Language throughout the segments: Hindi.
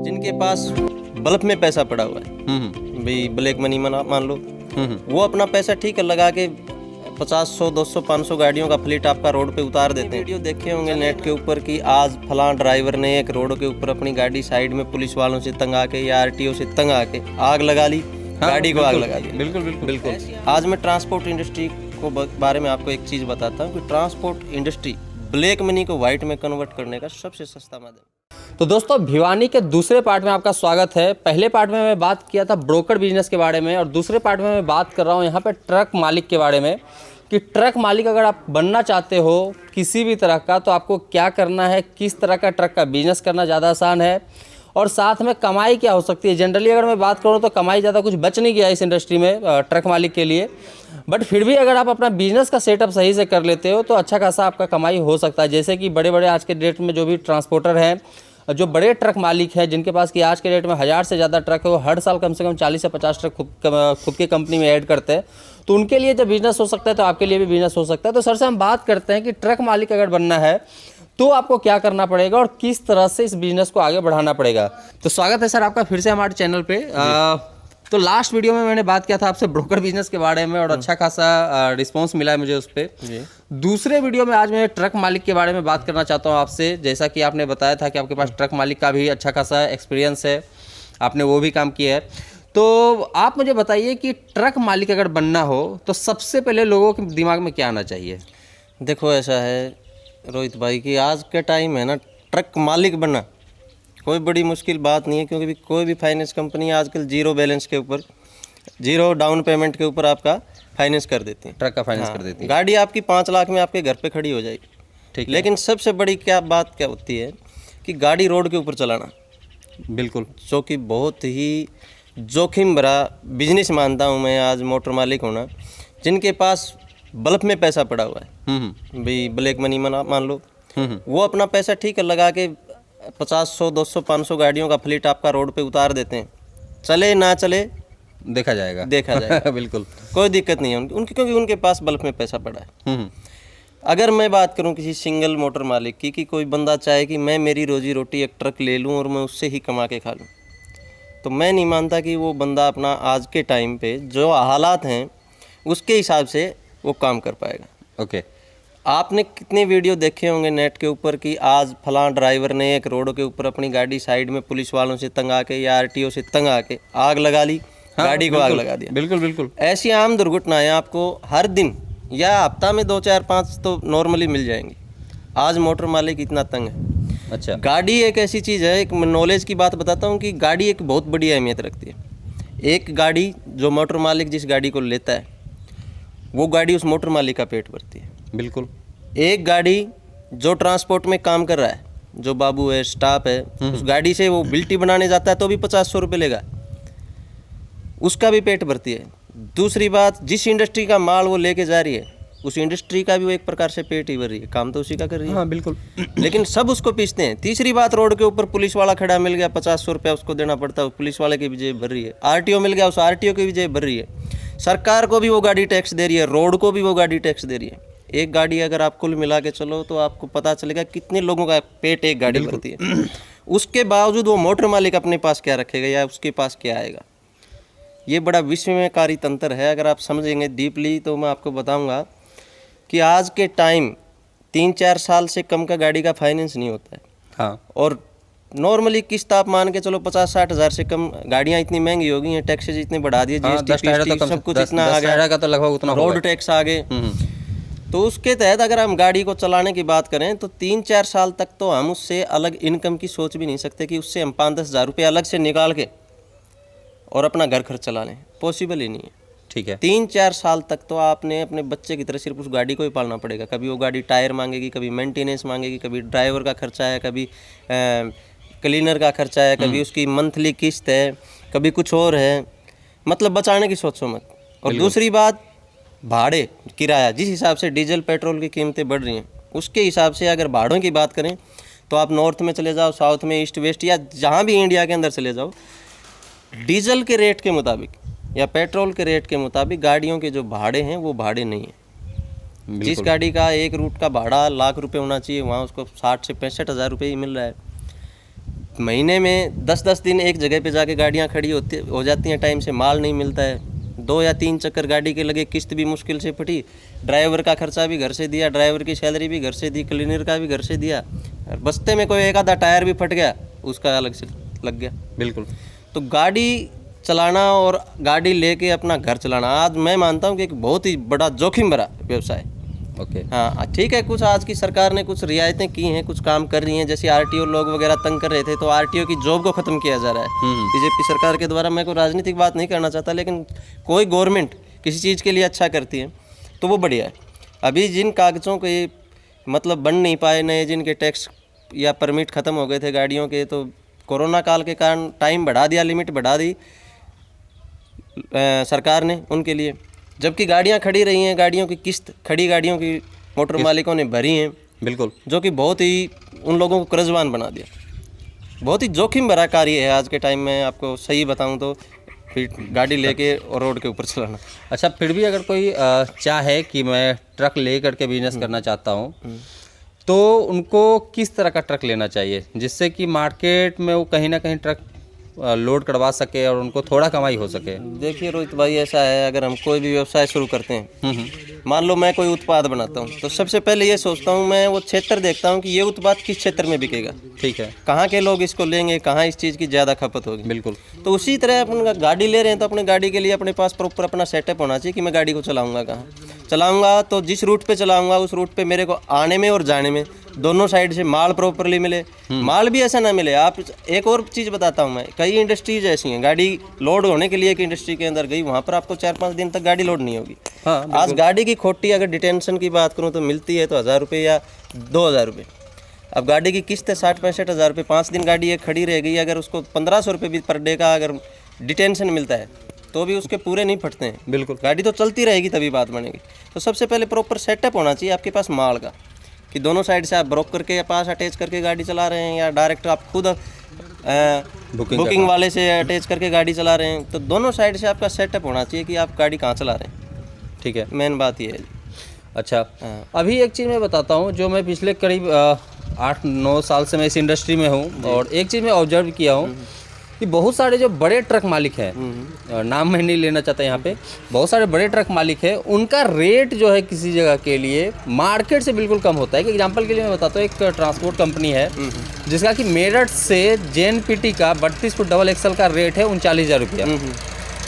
जिनके पास बल्क में पैसा पड़ा हुआ है, भाई ब्लैक मनी मान लो, वो अपना पैसा ठीक है लगा के 50, 100, 200, 500 गाड़ियों का फ्लीट आपका रोड पे उतार देते हैं। वीडियो देखे होंगे नेट के ऊपर कि आज फलां ड्राइवर ने एक रोड के ऊपर अपनी गाड़ी साइड में पुलिस वालों से तंग आके या आरटीओ से तंग आके आग लगा ली, गाड़ी को आग लगा दी। बिल्कुल बिल्कुल बिल्कुल। आज मैं ट्रांसपोर्ट इंडस्ट्री को बारे में आपको एक चीज़ बताता हूँ कि ट्रांसपोर्ट इंडस्ट्री ब्लैक मनी को वाइट में कन्वर्ट करने का सबसे सस्ता माध्यम। तो दोस्तों, भिवानी के दूसरे पार्ट में आपका स्वागत है। पहले पार्ट में मैं बात किया था ब्रोकर बिजनेस के बारे में और दूसरे पार्ट में मैं बात कर रहा हूँ यहाँ पे ट्रक मालिक के बारे में कि ट्रक मालिक अगर आप बनना चाहते हो किसी भी तरह का तो आपको क्या करना है, किस तरह का ट्रक का बिजनेस करना ज़्यादा आसान है और साथ में कमाई क्या हो सकती है। जनरली अगर मैं बात करूँ तो कमाई ज़्यादा कुछ बच नहीं गया इस इंडस्ट्री में ट्रक मालिक के लिए, बट फिर भी अगर आप अपना बिजनेस का सेटअप सही से कर लेते हो तो अच्छा खासा आपका कमाई हो सकता है। जैसे कि बड़े बड़े आज के डेट में जो भी ट्रांसपोर्टर हैं, जो बड़े ट्रक मालिक हैं जिनके पास कि आज के डेट में 1000 से ज़्यादा ट्रक है, वो हर साल कम से कम 40 से 50 ट्रक खुद की कंपनी में ऐड करते हैं। तो उनके लिए जब बिजनेस हो सकता है तो आपके लिए भी बिजनेस हो सकता है। तो सर से हम बात करते हैं कि ट्रक मालिक अगर बनना है तो आपको क्या करना पड़ेगा और किस तरह से इस बिजनेस को आगे बढ़ाना पड़ेगा। तो स्वागत है सर आपका फिर से हमारे चैनल पे। तो लास्ट वीडियो में मैंने बात किया था आपसे ब्रोकर बिजनेस के बारे में और अच्छा खासा रिस्पांस मिला है मुझे उस पर। दूसरे वीडियो में आज मैं ट्रक मालिक के बारे में बात करना चाहता हूँ आपसे। जैसा कि आपने बताया था कि आपके पास ट्रक मालिक का भी अच्छा खासा एक्सपीरियंस है, आपने वो भी काम किया है। तो आप मुझे बताइए कि ट्रक मालिक अगर बनना हो तो सबसे पहले लोगों के दिमाग में क्या आना चाहिए? देखो ऐसा है रोहित भाई कि आज के टाइम है ना, ट्रक मालिक बनना कोई बड़ी मुश्किल बात नहीं है, क्योंकि कोई भी फाइनेंस कंपनी आजकल जीरो बैलेंस के ऊपर, जीरो डाउन पेमेंट के ऊपर आपका फाइनेंस कर देती है, ट्रक का फाइनेंस कर देती है। गाड़ी आपकी 5 लाख में आपके घर पे खड़ी हो जाएगी, ठीक। लेकिन सबसे बड़ी बात क्या होती है कि गाड़ी रोड के ऊपर चलाना, बिल्कुल, जो कि बहुत ही जोखिम भरा बिजनेस मानता हूँ मैं आज मोटर मालिक होना। जिनके पास बल्क में पैसा पड़ा हुआ है, भाई ब्लैक मनी मान लो, वो अपना पैसा ठीक है लगा के 50, 100, 200, 500 गाड़ियों का फ्लीट आपका रोड पे उतार देते हैं। चले ना चले देखा जाएगा बिल्कुल, कोई दिक्कत नहीं है उनकी, क्योंकि उनके पास बल्क में पैसा पड़ा है। अगर मैं बात करूं किसी सिंगल मोटर मालिक की, कि कोई बंदा चाहे कि मैं मेरी रोजी रोटी एक ट्रक ले लूं और मैं उससे ही कमा के खा लूं, तो मैं नहीं मानता कि वो बंदा अपना आज के टाइम पे जो हालात हैं उसके हिसाब से वो काम कर पाएगा। ओके। आपने कितने वीडियो देखे होंगे नेट के ऊपर कि आज फलां ड्राइवर ने एक रोड के ऊपर अपनी गाड़ी साइड में पुलिस वालों से तंग आके या आरटीओ से तंग आके आग लगा ली, गाड़ी को आग लगा दिया। बिल्कुल बिल्कुल। ऐसी आम दुर्घटनाएं आपको हर दिन या हफ्ता में 2, 4, 5 तो नॉर्मली मिल जाएंगी। आज मोटर मालिक इतना तंग है। अच्छा, गाड़ी एक ऐसी चीज़ है, एक नॉलेज की बात बताता हूँ कि गाड़ी एक बहुत बड़ी अहमियत रखती है। एक गाड़ी जो मोटर मालिक जिस गाड़ी को लेता है वो गाड़ी उस मोटर मालिक का पेट भरती है। बिल्कुल। एक गाड़ी जो ट्रांसपोर्ट में काम कर रहा है, जो बाबू है, स्टाफ है, उस गाड़ी से वो बिल्टी बनाने जाता है तो भी 50-100 रुपये लेगा, उसका भी पेट भरती है। दूसरी बात, जिस इंडस्ट्री का माल वो लेके जा रही है उस इंडस्ट्री का भी वो एक प्रकार से पेट ही भर रही है, काम तो उसी का कर रही है। हाँ बिल्कुल। लेकिन सब उसको पीसते हैं। तीसरी बात, रोड के ऊपर पुलिस वाला खड़ा मिल गया, 50-100 रुपया उसको देना पड़ता है, पुलिस वाले की भी जेब भर रही है। आरटीओ मिल गया, उस आरटीओ की भी जेब भर रही है। सरकार को भी वो गाड़ी टैक्स दे रही है, रोड को भी वो गाड़ी टैक्स दे रही है। एक गाड़ी अगर आप कुल मिला के चलो तो आपको पता चलेगा कितने लोगों का पेट एक गाड़ी भरती है। उसके बावजूद वो मोटर मालिक अपने पास क्या रखेगा या उसके पास क्या आएगा, ये बड़ा विस्मयकारी तंत्र है। अगर आप समझेंगे डीपली तो मैं आपको बताऊंगा कि आज के टाइम 3-4 साल से कम का गाड़ी का फाइनेंस नहीं होता है। हाँ, और नॉर्मली किस्त आप मान के चलो 50-60 हज़ार से कम गाड़ियाँ इतनी महंगी हो गई हैं, टैक्सेज इतने बढ़ा दिए, जीएसटी सब कुछ इतना आ गया का तो लगभग उतना, रोड टैक्स आ गए। तो उसके तहत अगर हम गाड़ी को चलाने की बात करें तो 3-4 साल तक तो हम उससे अलग इनकम की सोच भी नहीं सकते कि उससे हम 5-10 हज़ार रुपये अलग से निकाल के और अपना घर खर्च चला लें, पॉसिबल ही नहीं है। ठीक है। 3-4 साल तक तो आपने अपने बच्चे की तरह सिर्फ उस गाड़ी को ही पालना पड़ेगा। कभी वो गाड़ी टायर मांगेगी, कभी मेंटेनेंस मांगेगी, कभी ड्राइवर का खर्चा है, कभी क्लीनर का खर्चा है, कभी उसकी मंथली किस्त है, कभी कुछ और है। मतलब बचाने की सोचो मत। और दूसरी बात, भाड़े किराया, जिस हिसाब से डीजल पेट्रोल की कीमतें बढ़ रही हैं उसके हिसाब से अगर भाड़ों की बात करें तो आप नॉर्थ में चले जाओ, साउथ में, ईस्ट वेस्ट या जहाँ भी इंडिया के अंदर चले जाओ, डीजल के रेट के मुताबिक या पेट्रोल के रेट के मुताबिक गाड़ियों के जो भाड़े हैं वो भाड़े नहीं हैं। जिस गाड़ी का एक रूट का भाड़ा लाख रुपए होना चाहिए वहाँ उसको 60 से 65 हज़ार रुपये ही मिल रहा है। महीने में 10-10 दिन एक जगह पे जाके गाड़ियाँ खड़ी हो जाती हैं, टाइम से माल नहीं मिलता है, 2 या 3 चक्कर गाड़ी के लगे, किस्त भी मुश्किल से फटी, ड्राइवर का खर्चा भी घर से दिया, ड्राइवर की सैलरी भी घर से दी, क्लीनर का भी घर से दिया, और बस्ते में कोई एक आधा टायर भी फट गया उसका अलग से लग गया। बिल्कुल। तो गाड़ी चलाना और गाड़ी लेके अपना घर चलाना आज मैं मानता हूँ कि एक बहुत ही बड़ा जोखिम भरा व्यवसाय। ओके। हाँ ठीक है, कुछ आज की सरकार ने कुछ रियायतें की हैं, कुछ काम कर रही हैं, जैसे आरटीओ लोग वगैरह तंग कर रहे थे तो आरटीओ की जॉब को ख़त्म किया जा रहा है बीजेपी सरकार के द्वारा। मैं कोई राजनीतिक बात नहीं करना चाहता, लेकिन कोई गवर्नमेंट किसी चीज़ के लिए अच्छा करती है तो वो बढ़िया है। अभी जिन कागज़ों के मतलब बन नहीं पाए नए, जिनके टैक्स या परमिट ख़त्म हो गए थे गाड़ियों के, तो कोरोना काल के कारण टाइम बढ़ा दिया, लिमिट बढ़ा दी सरकार ने उनके लिए, जबकि गाड़ियां खड़ी रही हैं, गाड़ियों की किस्त खड़ी गाड़ियों की मोटर मालिकों ने भरी हैं। बिल्कुल। जो कि बहुत ही उन लोगों को कर्जवान बना दिया। बहुत ही जोखिम भरा कार्य है आज के टाइम में, आपको सही बताऊं तो, फिर गाड़ी लेके और रोड के ऊपर चलाना। अच्छा, फिर भी अगर कोई चाहे कि मैं ट्रक ले करके बिजनेस करना चाहता हूँ, तो उनको किस तरह का ट्रक लेना चाहिए जिससे कि मार्केट में वो कहीं ना कहीं ट्रक लोड करवा सके और उनको थोड़ा कमाई हो सके? देखिए रोहित भाई, ऐसा है, अगर हम कोई भी व्यवसाय शुरू करते हैं, मान लो मैं कोई उत्पाद बनाता हूँ, तो सबसे पहले ये सोचता हूँ, मैं वो क्षेत्र देखता हूँ कि ये उत्पाद किस क्षेत्र में बिकेगा। ठीक है। कहाँ के लोग इसको लेंगे, कहाँ इस चीज़ की ज़्यादा खपत होगी। बिल्कुल। तो उसी तरह अपन गाड़ी ले रहे हैं तो अपने गाड़ी के लिए अपने पास प्रॉपर अपना सेटअप होना चाहिए कि मैं गाड़ी को चलाऊंगा कहाँ, चलाऊंगा तो जिस रूट पे चलाऊंगा उस रूट पे मेरे को आने में और जाने में दोनों साइड से माल प्रॉपरली मिले। माल भी ऐसा ना मिले। आप एक और चीज़ बताता हूँ मैं, कई इंडस्ट्रीज ऐसी हैं, गाड़ी लोड होने के लिए एक इंडस्ट्री के अंदर गई, वहाँ पर आपको 4-5 दिन तक गाड़ी लोड नहीं होगी। हाँ, आज गाड़ी की खोटी अगर डिटेंशन की बात करूँ तो मिलती है तो 1000 रुपये या 2000 रुपये। अब गाड़ी की किस्त है 60-65 हज़ार रुपये, 5 दिन गाड़ी एक खड़ी रह गई, अगर उसको 1500 रुपये भी पर डे का अगर डिटेंशन मिलता है तो भी उसके पूरे नहीं फटते हैं। बिल्कुल। गाड़ी तो चलती रहेगी तभी बात बनेगी। तो सबसे पहले प्रॉपर सेटअप होना चाहिए आपके पास माल का, कि दोनों साइड से आप ब्रोकर के पास अटैच करके गाड़ी चला रहे हैं या डायरेक्ट आप खुद बुकिंग वाले से अटैच करके गाड़ी चला रहे हैं, तो दोनों साइड से आपका सेटअप होना चाहिए कि आप गाड़ी कहाँ चला रहे हैं। ठीक है, मेन बात ये है। अच्छा, अभी एक चीज़ मैं बताता हूँ, जो मैं पिछले करीब 8-9 साल से मैं इस इंडस्ट्री में हूँ, और एक चीज़ मैं ऑब्जर्व किया हूँ कि बहुत सारे जो बड़े ट्रक मालिक हैं, नाम मैं नहीं लेना चाहता यहाँ पे, बहुत सारे बड़े ट्रक मालिक हैं, उनका रेट जो है किसी जगह के लिए मार्केट से बिल्कुल कम होता है। कि एग्जांपल के लिए मैं बताता हूँ, एक ट्रांसपोर्ट कंपनी है जिसका कि मेरठ से JNPT का 32 फुट डबल एक्सल का रेट है 39,000 रुपया।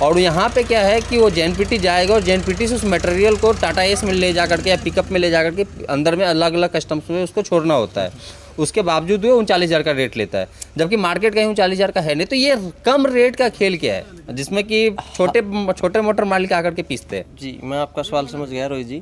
और यहाँ पे क्या है कि वो JNPT जाएगा और JNPT से उस मटेरियल को टाटा एस में ले जा करके या पिकअप में ले जा करके अंदर में अलग अलग कस्टम्स में उसको छोड़ना होता है, उसके बावजूद वो 39,000 का रेट लेता है, जबकि मार्केट कहीं 39,000 का है नहीं। तो ये कम रेट का खेल क्या है जिसमें कि छोटे मोटर मालिक आकर के पीसते हैं? जी, मैं आपका सवाल समझ गया रोहित जी,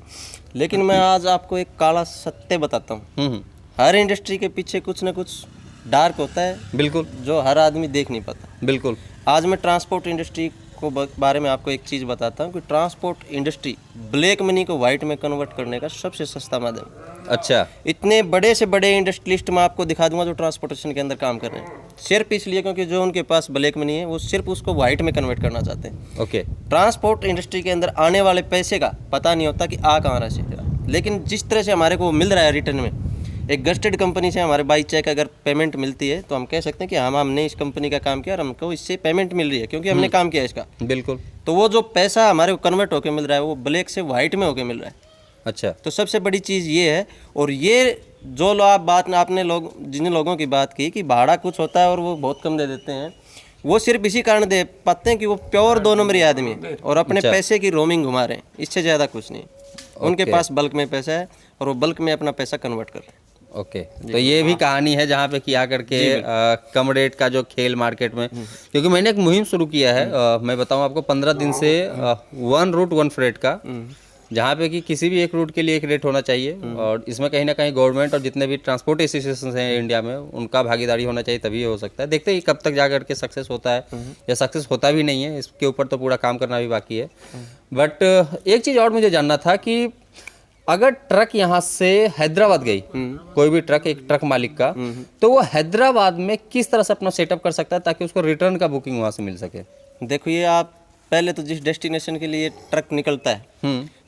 लेकिन मैं आज आपको एक काला सत्य बताता हूँ। हर इंडस्ट्री के पीछे कुछ ना कुछ डार्क होता है। बिल्कुल। जो हर आदमी देख नहीं पाता। बिल्कुल। आज मैं ट्रांसपोर्ट इंडस्ट्री को बारे में आपको एक चीज़ बताता हूँ कि ट्रांसपोर्ट इंडस्ट्री ब्लैक मनी को वाइट में कन्वर्ट करने का सबसे सस्ता माध्यम। अच्छा। इतने बड़े से बड़े इंडस्ट्रियलिस्ट मैं आपको दिखा दूंगा जो ट्रांसपोर्टेशन के अंदर काम कर रहे हैं, सिर्फ इसलिए क्योंकि जो उनके पास ब्लैक मनी है वो सिर्फ उसको वाइट में कन्वर्ट करना चाहते हैं। ओके। ट्रांसपोर्ट इंडस्ट्री के अंदर आने वाले पैसे का पता नहीं होता कि आ कहाँ रहा है, लेकिन जिस तरह से हमारे को मिल रहा है रिटर्न में, एक गस्टेड कंपनी से हमारे बाई चेक अगर पेमेंट मिलती है तो हम कह सकते हैं कि हमने इस कंपनी का काम किया और हमको इससे पेमेंट मिल रही है क्योंकि हमने काम किया इसका। बिल्कुल। तो वो जो पैसा हमारे को कन्वर्ट होकर मिल रहा है वो ब्लैक से वाइट में होकर मिल रहा है। अच्छा। तो सबसे बड़ी चीज़ ये है। और ये जो आपने जिन लोगों की बात की कि भाड़ा कुछ होता है और वो बहुत कम दे देते हैं, वो सिर्फ इसी कारण दे पाते हैं कि वो प्योर 2 नंबरी आदमी है और अपने पैसे की रोमिंग घुमा रहे हैं, इससे ज़्यादा कुछ नहीं। उनके पास बल्क में पैसा है और वो बल्क में अपना पैसा कन्वर्ट कर रहे हैं। ओके। तो ये भी कहानी है जहाँ पे कि आकर के कम रेट का जो खेल मार्केट में, क्योंकि मैंने एक मुहिम शुरू किया है, मैं बताऊँ आपको 15 दिन से 1 रूट 1 फ्रेट का, जहाँ पे कि किसी भी एक रूट के लिए एक रेट होना चाहिए, और इसमें कहीं ना कहीं गवर्नमेंट और जितने भी ट्रांसपोर्ट एसोसिएशन हैं इंडिया में उनका भागीदारी होना चाहिए, तभी हो सकता है। देखते हैं कब तक जा करके सक्सेस होता है या सक्सेस होता भी नहीं है, इसके ऊपर तो पूरा काम करना भी बाकी है। बट एक चीज़ और मुझे जानना था कि अगर ट्रक यहाँ से हैदराबाद गई, कोई भी ट्रक, एक ट्रक मालिक का, तो वो हैदराबाद में किस तरह से अपना सेटअप कर सकता है ताकि उसको रिटर्न का बुकिंग वहाँ से मिल सके? देखो, ये आप पहले तो जिस डेस्टिनेशन के लिए ट्रक निकलता है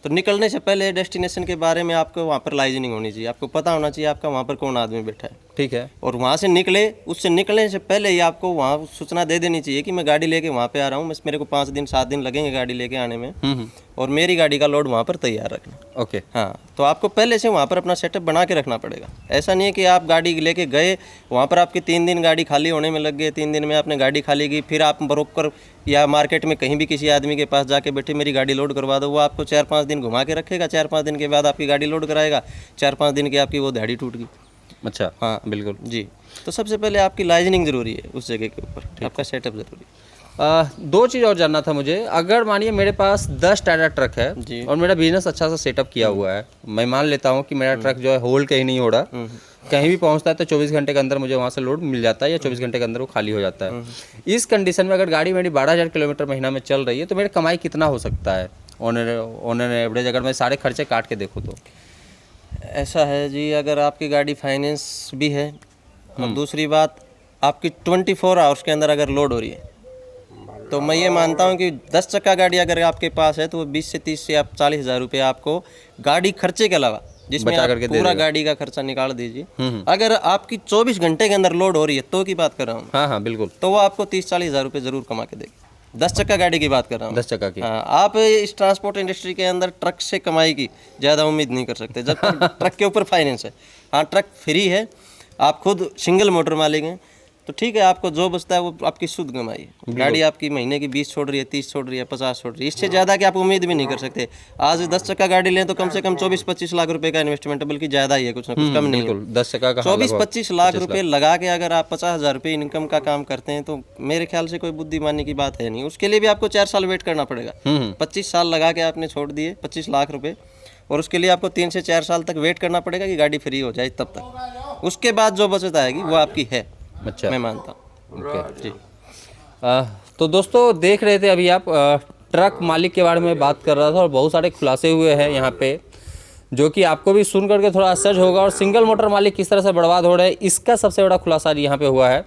तो निकलने से पहले डेस्टिनेशन के बारे में आपको वहाँ पर लाइजनिंग होनी चाहिए, आपको पता होना चाहिए आपका वहाँ पर कौन आदमी बैठा है। ठीक है। और वहाँ से निकले, उससे निकलने से पहले ही आपको वहाँ सूचना दे देनी चाहिए कि मैं गाड़ी लेके वहाँ पे आ रहा हूँ, बस मेरे को 5 दिन 7 दिन लगेंगे गाड़ी लेके आने में, और मेरी गाड़ी का लोड वहाँ पर तैयार रखना। ओके। हाँ, तो आपको पहले से वहाँ पर अपना सेटअप बना के रखना पड़ेगा। ऐसा नहीं है कि आप गाड़ी लेके गए, वहाँ पर आपकी 3 दिन गाड़ी खाली होने में लग गए, 3 दिन में आपने गाड़ी खाली की, फिर आप ब्रोकर या मार्केट में कहीं भी किसी आदमी के पास जाके बैठे मेरी गाड़ी लोड करवा दो, वो आपको 4-5 दिन घुमा के रखेगा, 4-5 दिन के बाद आपकी गाड़ी लोड कराएगा, 4-5 दिन की आपकी वो दिहाड़ी टूट गई। अच्छा। हाँ बिल्कुल जी। तो सबसे पहले आपकी लाइजनिंग ज़रूरी है उस जगह के ऊपर, आपका सेटअप ज़रूरी है। 2 चीज़ और जानना था मुझे। अगर मानिए मेरे पास 10 टायरा ट्रक है जी। और मेरा बिजनेस अच्छा सा सेटअप किया हुआ है, मैं मान लेता हूँ कि मेरा ट्रक जो है होल्ड कहीं नहीं हो रहा, कहीं भी पहुँचता है तो 24 घंटे के अंदर मुझे वहाँ से लोड मिल जाता है या 24 घंटे के अंदर वो खाली हो जाता है। इस कंडीशन में अगर गाड़ी मेरी 12,000 किलोमीटर महीना में चल रही है तो मेरी कमाई कितना हो सकता है ऑन एन एवरेज, अगर मैं सारे खर्चे काट के देखूँ तो? ऐसा है जी, अगर आपकी गाड़ी फाइनेंस भी है, और दूसरी बात आपकी 24 आवर्स के अंदर अगर लोड हो रही है, तो मैं ये मानता हूँ कि 10 चक्का गाड़ी अगर आपके पास है तो वो 20 से 30 से आप 40,000 रुपये आपको गाड़ी खर्चे के अलावा, जिसमें बचा आप करके दे पूरा देगा। गाड़ी का खर्चा निकाल दीजिए, अगर आपकी 24 घंटे के अंदर लोड हो रही है तो की बात कर रहा हूँ, हाँ हाँ बिल्कुल, तो वो आपको 30-40,000 रुपये ज़रूर कमा के देगी। 10 चक्का गाड़ी की बात कर रहा हूँ। 10 चक्का की। हाँ, आप इस ट्रांसपोर्ट इंडस्ट्री के अंदर ट्रक से कमाई की ज़्यादा उम्मीद नहीं कर सकते जब तक ट्रक के ऊपर फाइनेंस है। हाँ, ट्रक फ्री है, आप खुद सिंगल मोटर मालिक हैं, तो ठीक है, आपको जो बचता है वो आपकी शुद्ध कमाई है। गाड़ी आपकी महीने की 20 छोड़ रही है, 30 छोड़ रही है, 50 छोड़ रही है, इससे ज़्यादा की आप उम्मीद भी नहीं कर सकते। आज 10 चक्का गाड़ी लें तो कम से कम 24-25 लाख रुपए का इन्वेस्टमेंट है, बल्कि ज़्यादा ही है, कुछ ना कुछ कम नहीं है। 10 चक्का का 24-25 लाख रुपए लगा के अगर आप 50,000 रुपये इनकम का काम करते हैं तो मेरे ख्याल से कोई बुद्धिमानी की बात है नहीं। उसके लिए भी आपको 4 साल वेट करना पड़ेगा। 25 साल लगा के आपने छोड़ दिए 25 लाख रुपए, और उसके लिए आपको 3 से 4 साल तक वेट करना पड़ेगा कि गाड़ी फ्री हो जाए तब तक। उसके बाद जो बचत आएगी वो आपकी है। अच्छा, मैं मानता हूँ। ओके जी। तो दोस्तों देख रहे थे अभी आप ट्रक मालिक के बारे में बात कर रहा था और बहुत सारे खुलासे हुए हैं यहाँ पे, जो कि आपको भी सुन करके थोड़ा असहज होगा, और सिंगल मोटर मालिक किस तरह से बर्बाद हो रहे हैं इसका सबसे बड़ा खुलासा यहाँ पे हुआ है,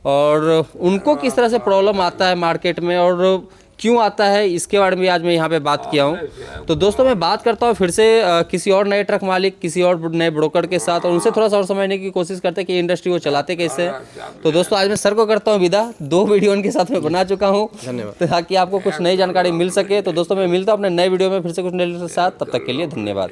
और उनको किस तरह से प्रॉब्लम आता है मार्केट में और क्यों आता है इसके बारे में भी आज मैं यहाँ पे बात किया हूँ। तो दोस्तों मैं बात करता हूँ फिर से किसी और नए ट्रक मालिक, किसी और नए ब्रोकर के साथ, और उनसे थोड़ा सा और समझने की कोशिश करते हैं कि इंडस्ट्री वो चलाते कैसे हैं। तो दोस्तों आज मैं सर को करता हूँ विदा, 2 वीडियो उनके साथ में बना चुका हूँ, धन्यवाद। तो ताकि आपको कुछ नई जानकारी मिल सके। तो दोस्तों मैं मिलता हूँ अपने नए वीडियो में फिर से कुछ नए के साथ, तब तक के लिए धन्यवाद।